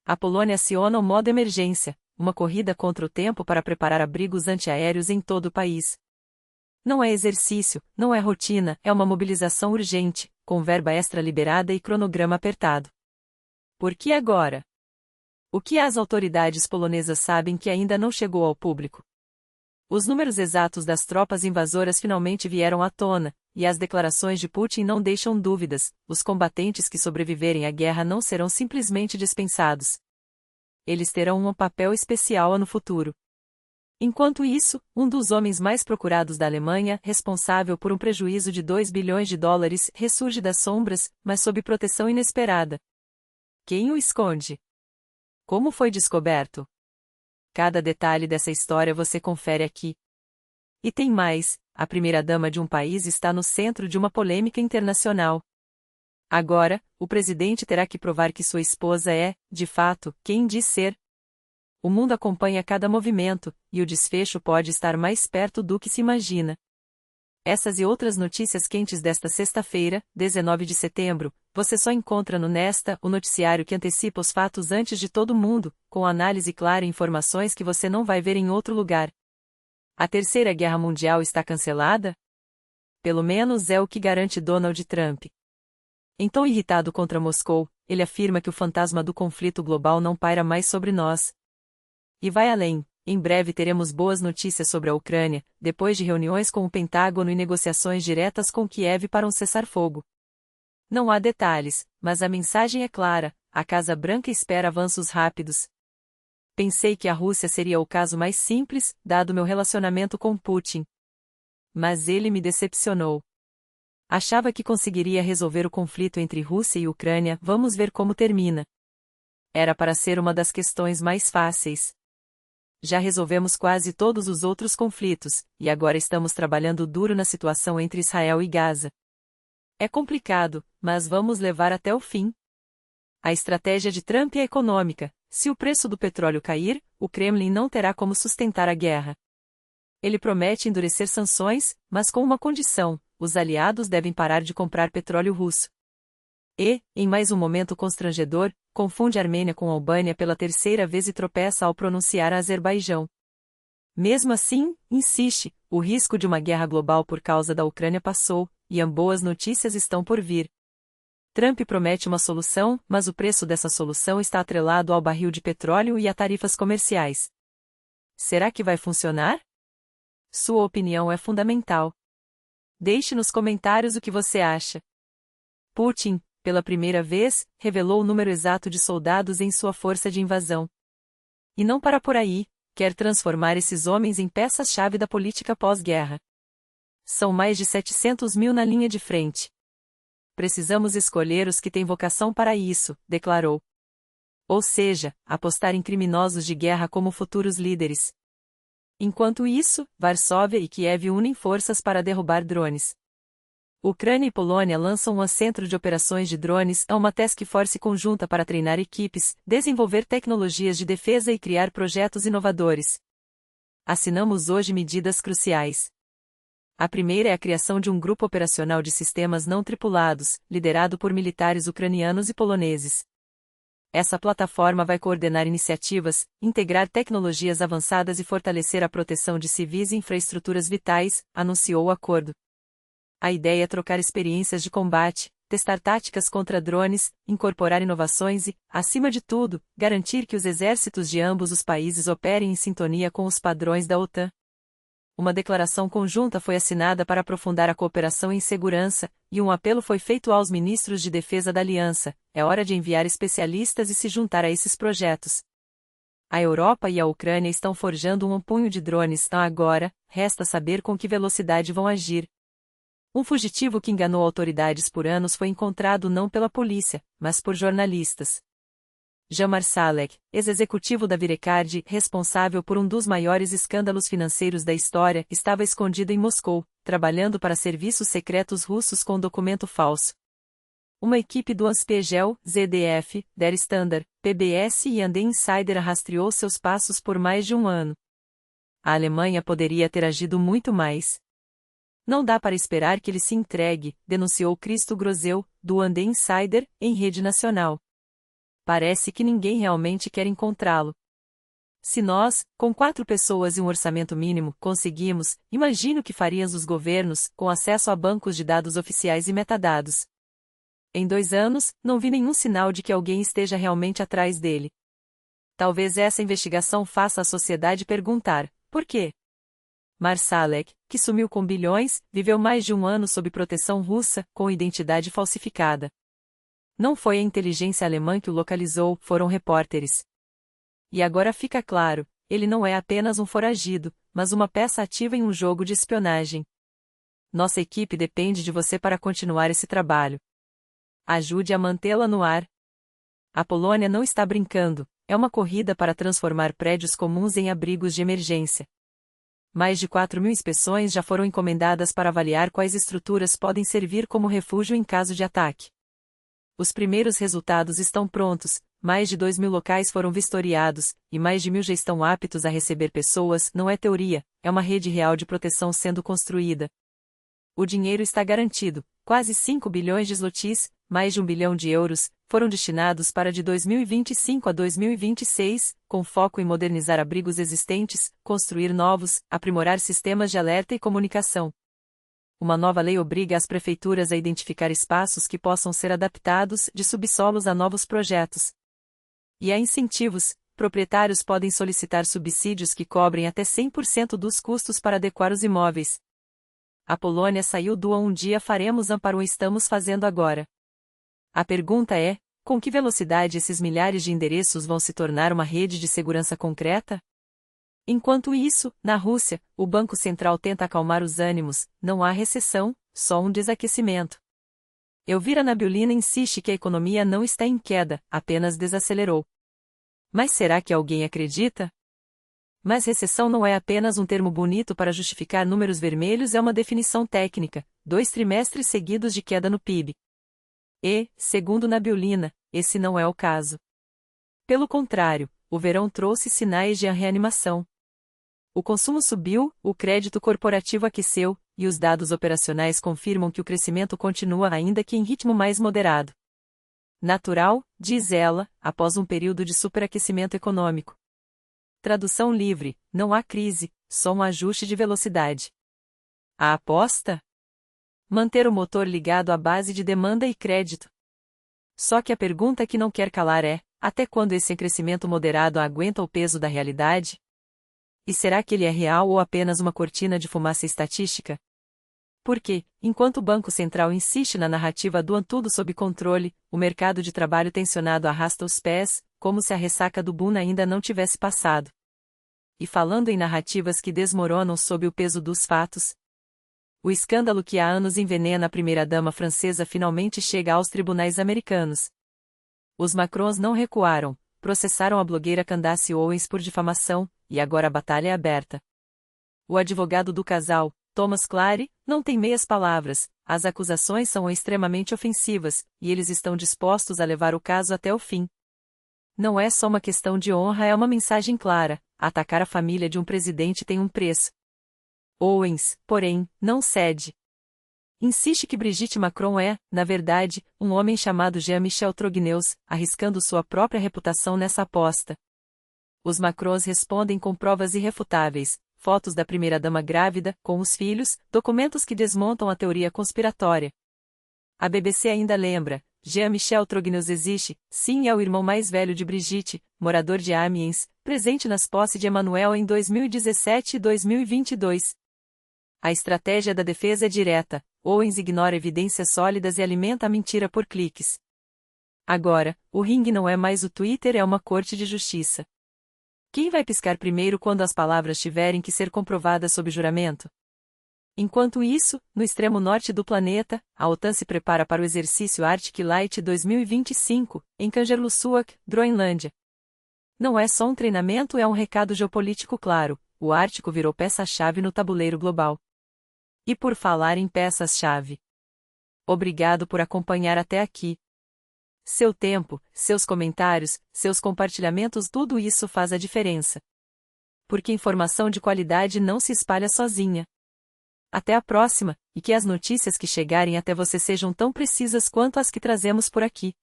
A Polônia aciona o modo emergência, uma corrida contra o tempo para preparar abrigos antiaéreos em todo o país. Não é exercício, não é rotina, é uma mobilização urgente, com verba extra liberada e cronograma apertado. Por que agora? O que as autoridades polonesas sabem que ainda não chegou ao público? Os números exatos das tropas invasoras finalmente vieram à tona, e as declarações de Putin não deixam dúvidas: os combatentes que sobreviverem à guerra não serão simplesmente dispensados. Eles terão um papel especial no futuro. Enquanto isso, um dos homens mais procurados da Alemanha, responsável por um prejuízo de 2 bilhões de dólares, ressurge das sombras, mas sob proteção inesperada. Quem o esconde? Como foi descoberto? Cada detalhe dessa história você confere aqui. E tem mais: a primeira-dama de um país está no centro de uma polêmica internacional. Agora, o presidente terá que provar que sua esposa é, de fato, quem diz ser. O mundo acompanha cada movimento, e o desfecho pode estar mais perto do que se imagina. Essas e outras notícias quentes desta sexta-feira, 19 de setembro, você só encontra no Nesta, o noticiário que antecipa os fatos antes de todo mundo, com análise clara e informações que você não vai ver em outro lugar. A Terceira Guerra Mundial está cancelada? Pelo menos é o que garante Donald Trump. Em tom irritado contra Moscou, ele afirma que o fantasma do conflito global não paira mais sobre nós. E vai além: em breve teremos boas notícias sobre a Ucrânia, depois de reuniões com o Pentágono e negociações diretas com Kiev para um cessar-fogo. Não há detalhes, mas a mensagem é clara: a Casa Branca espera avanços rápidos. Pensei que a Rússia seria o caso mais simples, dado meu relacionamento com Putin. Mas ele me decepcionou. Achava que conseguiria resolver o conflito entre Rússia e Ucrânia. Vamos ver como termina. Era para ser uma das questões mais fáceis. Já resolvemos quase todos os outros conflitos, e agora estamos trabalhando duro na situação entre Israel e Gaza. É complicado, mas vamos levar até o fim. A estratégia de Trump é econômica: se o preço do petróleo cair, o Kremlin não terá como sustentar a guerra. Ele promete endurecer sanções, mas com uma condição: os aliados devem parar de comprar petróleo russo. E, em mais um momento constrangedor, confunde Armênia com Albânia pela terceira vez e tropeça ao pronunciar Azerbaijão. Mesmo assim, insiste: o risco de uma guerra global por causa da Ucrânia passou, e boas notícias estão por vir. Trump promete uma solução, mas o preço dessa solução está atrelado ao barril de petróleo e a tarifas comerciais. Será que vai funcionar? Sua opinião é fundamental. Deixe nos comentários o que você acha. Putin, pela primeira vez, revelou o número exato de soldados em sua força de invasão. E não para por aí: quer transformar esses homens em peças-chave da política pós-guerra. São mais de 700 mil na linha de frente. Precisamos escolher os que têm vocação para isso, declarou. Ou seja, apostar em criminosos de guerra como futuros líderes. Enquanto isso, Varsóvia e Kiev unem forças para derrubar drones. Ucrânia e Polônia lançam um centro de operações de drones, uma task force conjunta para treinar equipes, desenvolver tecnologias de defesa e criar projetos inovadores. Assinamos hoje medidas cruciais. A primeira é a criação de um grupo operacional de sistemas não tripulados, liderado por militares ucranianos e poloneses. Essa plataforma vai coordenar iniciativas, integrar tecnologias avançadas e fortalecer a proteção de civis e infraestruturas vitais, anunciou o acordo. A ideia é trocar experiências de combate, testar táticas contra drones, incorporar inovações e, acima de tudo, garantir que os exércitos de ambos os países operem em sintonia com os padrões da OTAN. Uma declaração conjunta foi assinada para aprofundar a cooperação em segurança, e um apelo foi feito aos ministros de defesa da aliança: é hora de enviar especialistas e se juntar a esses projetos. A Europa e a Ucrânia estão forjando um punho de drones. Agora, resta saber com que velocidade vão agir. Um fugitivo que enganou autoridades por anos foi encontrado não pela polícia, mas por jornalistas. Jan Marsalek, ex-executivo da Virecard, responsável por um dos maiores escândalos financeiros da história, estava escondido em Moscou, trabalhando para serviços secretos russos com documento falso. Uma equipe do Anspegel, ZDF, Der Standard, PBS e The Insider rastreou seus passos por mais de um ano. A Alemanha poderia ter agido muito mais. Não dá para esperar que ele se entregue, denunciou Christo Grosel, do The Insider, em rede nacional. parece que ninguém realmente quer encontrá-lo. Se nós, com 4 pessoas e um orçamento mínimo, conseguimos, imagine o que fariam os governos, com acesso a bancos de dados oficiais e metadados. Em 2 anos, não vi nenhum sinal de que alguém esteja realmente atrás dele. Talvez essa investigação faça a sociedade perguntar: por quê? Marsalek, que sumiu com bilhões, viveu mais de 1 ano sob proteção russa, com identidade falsificada. Não foi a inteligência alemã que o localizou, foram repórteres. E agora fica claro, ele não é apenas um foragido, mas uma peça ativa em um jogo de espionagem. Nossa equipe depende de você para continuar esse trabalho. Ajude a mantê-la no ar. A Polônia não está brincando, é uma corrida para transformar prédios comuns em abrigos de emergência. Mais de 4.000 inspeções já foram encomendadas para avaliar quais estruturas podem servir como refúgio em caso de ataque. Os primeiros resultados estão prontos, mais de 2.000 locais foram vistoriados, e mais de 1.000 já estão aptos a receber pessoas, não é teoria, é uma rede real de proteção sendo construída. O dinheiro está garantido, quase 5 bilhões de zlotys, mais de 1 bilhão de euros, foram destinados para de 2025 a 2026, com foco em modernizar abrigos existentes, construir novos, aprimorar sistemas de alerta e comunicação. Uma nova lei obriga as prefeituras a identificar espaços que possam ser adaptados de subsolos a novos projetos. E há incentivos, proprietários podem solicitar subsídios que cobrem até 100% dos custos para adequar os imóveis. A Polônia saiu do "um dia faremos" para o "estamos fazendo agora". A pergunta é, com que velocidade esses milhares de endereços vão se tornar uma rede de segurança concreta? Enquanto isso, na Rússia, o Banco Central tenta acalmar os ânimos, não há recessão, só um desaquecimento. Elvira Nabiulina insiste que a economia não está em queda, apenas desacelerou. Mas será que alguém acredita? Mas recessão não é apenas um termo bonito para justificar números vermelhos, é uma definição técnica, 2 trimestres seguidos de queda no PIB. E, segundo Nabiulina, esse não é o caso. Pelo contrário, o verão trouxe sinais de reanimação. O consumo subiu, o crédito corporativo aqueceu, e os dados operacionais confirmam que o crescimento continua ainda que em ritmo mais moderado. Natural, diz ela, após um período de superaquecimento econômico. Tradução livre, não há crise, só um ajuste de velocidade. A aposta? Manter o motor ligado à base de demanda e crédito. Só que a pergunta que não quer calar é, até quando esse crescimento moderado aguenta o peso da realidade? E será que ele é real ou apenas uma cortina de fumaça estatística? Porque, enquanto o Banco Central insiste na narrativa do tudo sob controle, o mercado de trabalho tensionado arrasta os pés, como se a ressaca do boom ainda não tivesse passado. E falando em narrativas que desmoronam sob o peso dos fatos, o escândalo que há anos envenena a primeira-dama francesa finalmente chega aos tribunais americanos. Os Macrons não recuaram, processaram a blogueira Candace Owens por difamação, e agora a batalha é aberta. O advogado do casal, Thomas Clary, não tem meias palavras, as acusações são extremamente ofensivas, e eles estão dispostos a levar o caso até o fim. Não é só uma questão de honra, é uma mensagem clara: atacar a família de um presidente tem um preço. Owens, porém, não cede. Insiste que Brigitte Macron é, na verdade, um homem chamado Jean-Michel Trogneux, arriscando sua própria reputação nessa aposta. Os Macrons respondem com provas irrefutáveis, fotos da primeira-dama grávida, com os filhos, documentos que desmontam a teoria conspiratória. A BBC ainda lembra, Jean-Michel Trogneux existe, sim, é o irmão mais velho de Brigitte, morador de Amiens, presente nas posses de Emmanuel em 2017 e 2022. A estratégia da defesa é direta, Owens ignora evidências sólidas e alimenta a mentira por cliques. Agora, o ringue não é mais o Twitter, é uma corte de justiça. Quem vai piscar primeiro quando as palavras tiverem que ser comprovadas sob juramento? Enquanto isso, no extremo norte do planeta, a OTAN se prepara para o exercício Arctic Light 2025, em Kangerlussuaq, Groenlândia. Não é só um treinamento, é um recado geopolítico claro: o Ártico virou peça-chave no tabuleiro global. E por falar em peças-chave, obrigado por acompanhar até aqui. Seu tempo, seus comentários, seus compartilhamentos, tudo isso faz a diferença. Porque informação de qualidade não se espalha sozinha. Até a próxima, e que as notícias que chegarem até você sejam tão precisas quanto as que trazemos por aqui.